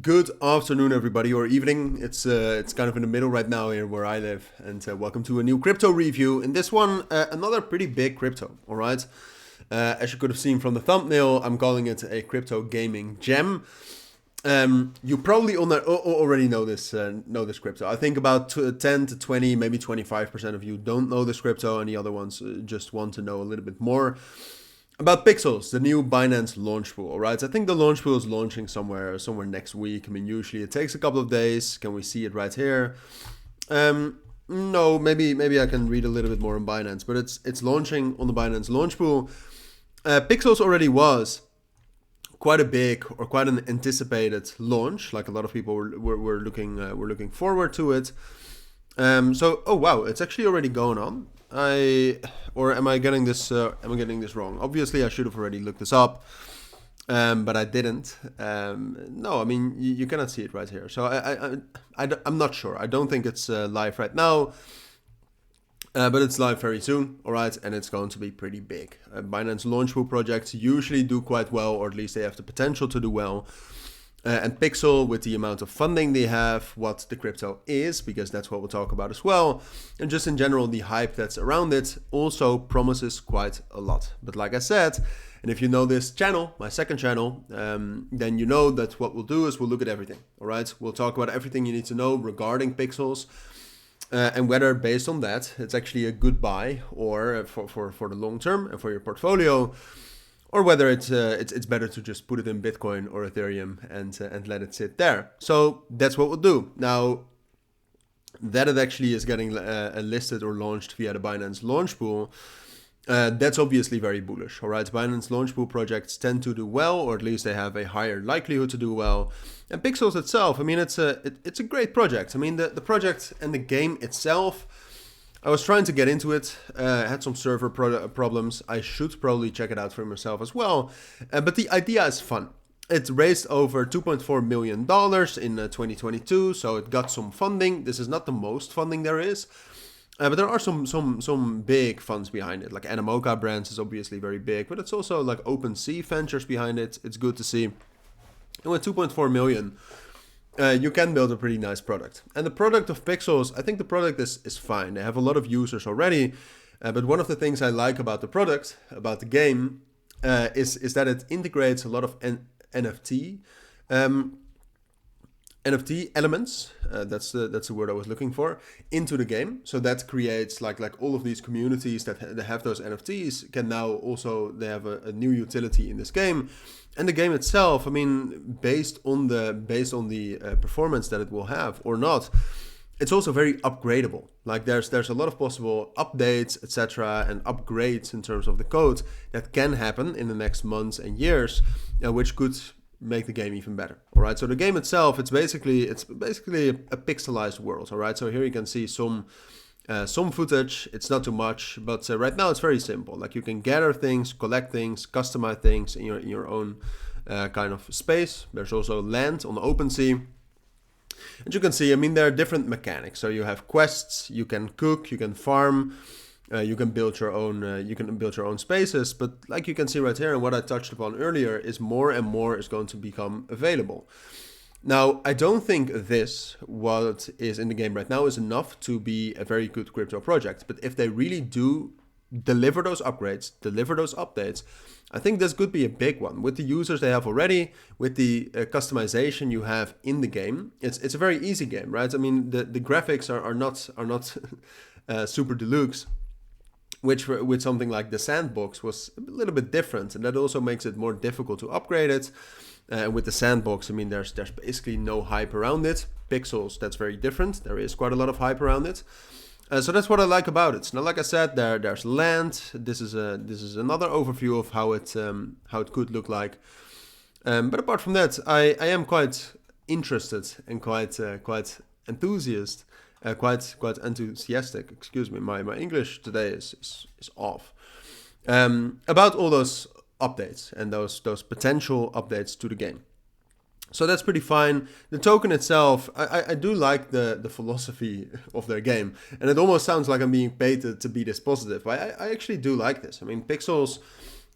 Good afternoon, everybody, or evening. It's kind of in the middle right now here where I live, and welcome to a new crypto review. In this one, another pretty big crypto. All right, as you could have seen from the thumbnail, I'm calling it a crypto gaming gem. You probably already know this crypto. I think about 10 to 20, maybe 25% of you don't know this crypto, and the other ones just want to know a little bit more. About Pixels, the new Binance Launchpool, all right? I think the Launchpool is launching somewhere next week. I mean, usually it takes a couple of days. Can we see it right here? No, maybe I can read a little bit more on Binance, but it's launching on the Binance Launchpool. Pixels already was quite a big or quite an anticipated launch. Like a lot of people were looking forward to it. Oh wow, it's actually already going on. Am I getting this? Am I getting this wrong? Obviously, I should have already looked this up, but I didn't. No, I mean you cannot see it right here. So I'm not sure. I don't think it's live right now, but it's live very soon. All right, and it's going to be pretty big. Binance Launchpool projects usually do quite well, or at least they have the potential to do well. And Pixel, with the amount of funding they have, what the crypto is, because that's what we'll talk about as well, and just in general, the hype that's around it also promises quite a lot. But like I said, and if you know this channel, my second channel, then you know that what we'll do is we'll look at everything, all right? We'll talk about everything you need to know regarding Pixels, and whether based on that, it's actually a good buy or for the long term and for your portfolio, or whether it's better to just put it in Bitcoin or Ethereum and let it sit there. So that's what we'll do. Now, that it actually is getting listed or launched via the Binance Launchpool, that's obviously very bullish. All right, Binance Launchpool projects tend to do well, or at least they have a higher likelihood to do well. And Pixels itself, I mean, it's a great project. I mean, the project and the game itself, I was trying to get into it, had some server problems. I should probably check it out for myself as well. But the idea is fun. It raised over $2.4 million in 2022, so it got some funding. This is not the most funding there is, but there are some big funds behind it. Like Animoca Brands is obviously very big, but it's also like OpenSea Ventures behind it. It's good to see. And with 2.4 million, you can build a pretty nice product. And the product of Pixels, I think the product is fine. They have a lot of users already. But one of the things I like about the product, about the game, is that it integrates a lot of NFT elements. That's the word I was looking for, into the game. So that creates like all of these communities that have those NFTs can now also, they have a new utility in this game. And the game itself, I mean, based on the performance that it will have or not, it's also very upgradable. Like there's a lot of possible updates, etc., and upgrades in terms of the code that can happen in the next months and years, which could make the game even better. All right. So the game itself, it's basically a pixelized world. All right. So here you can see some footage. It's not too much, but right now it's very simple. Like you can gather things, collect things, customize things in your own kind of space. There's also land on the OpenSea. And you can see, I mean, there are different mechanics. So you have quests, you can cook, you can farm, you can build your own spaces. But like you can see right here, and what I touched upon earlier, is more and more is going to become available. Now, I don't think what is in the game right now is enough to be a very good crypto project. But if they really do deliver those upgrades, deliver those updates, I think this could be a big one. With the users they have already, with the customization you have in the game, it's a very easy game, right? I mean, the graphics are not super deluxe, which with something like the Sandbox was a little bit different, and that also makes it more difficult to upgrade it. With the Sandbox, I mean, there's basically no hype around it. Pixels, that's very different. There is quite a lot of hype around it. So that's what I like about it. Now, like I said, there's land. This is another overview of how it could look like. But apart from that, I am quite interested and quite enthusiastic. Excuse me, my English today is off. About all those updates and those potential updates to the game. So that's pretty fine. The token itself, I do like the philosophy of their game. And it almost sounds like I'm being paid to be this positive. But I actually do like this. I mean, Pixels,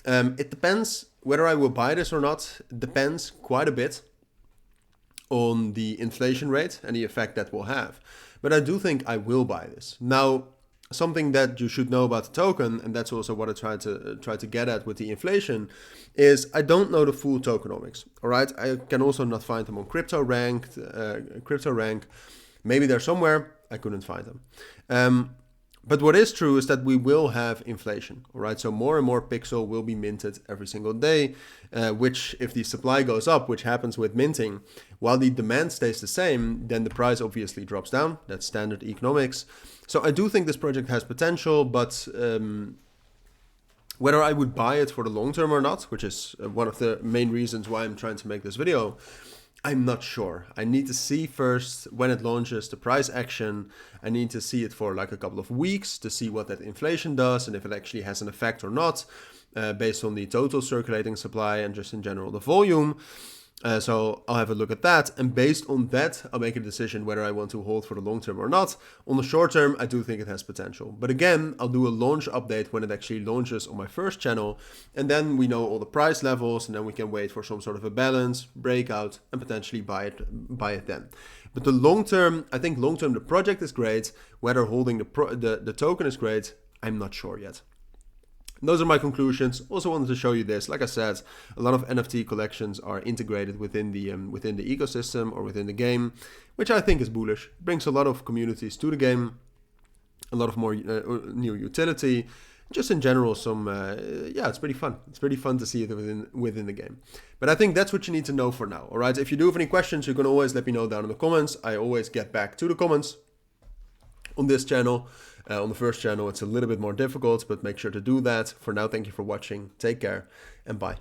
it depends whether I will buy this or not. It depends quite a bit on the inflation rate and the effect that will have. But I do think I will buy this. Now, something that you should know about the token, and that's also what I try to get at with the inflation, is I don't know the full tokenomics. All right, I can also not find them on CryptoRank. Maybe they're somewhere. I couldn't find them. But what is true is that we will have inflation, all right? So more and more Pixel will be minted every single day, which if the supply goes up, which happens with minting, while the demand stays the same, then the price obviously drops down. That's standard economics. So I do think this project has potential, but whether I would buy it for the long term or not, which is one of the main reasons why I'm trying to make this video, I'm not sure. I need to see first when it launches the price action. I need to see it for like a couple of weeks to see what that inflation does and if it actually has an effect or not, based on the total circulating supply and just in general the volume. So I'll have a look at that, and based on that, I'll make a decision whether I want to hold for the long term or not. On the short term, I do think it has potential. But again, I'll do a launch update when it actually launches on my first channel, and then we know all the price levels, and then we can wait for some sort of a balance, breakout, and potentially buy it then. But the long term, I think long term the project is great. Whether holding the token is great, I'm not sure yet. Those are my conclusions. Also wanted to show you this. Like I said, a lot of NFT collections are integrated within the ecosystem or within the game, which I think is bullish. It brings a lot of communities to the game, a lot of more new utility. Just in general, it's pretty fun. It's pretty fun to see it within the game. But I think that's what you need to know for now. All right. If you do have any questions, you can always let me know down in the comments. I always get back to the comments on this channel. On the first channel, it's a little bit more difficult, but make sure to do that. For now, thank you for watching. Take care and bye.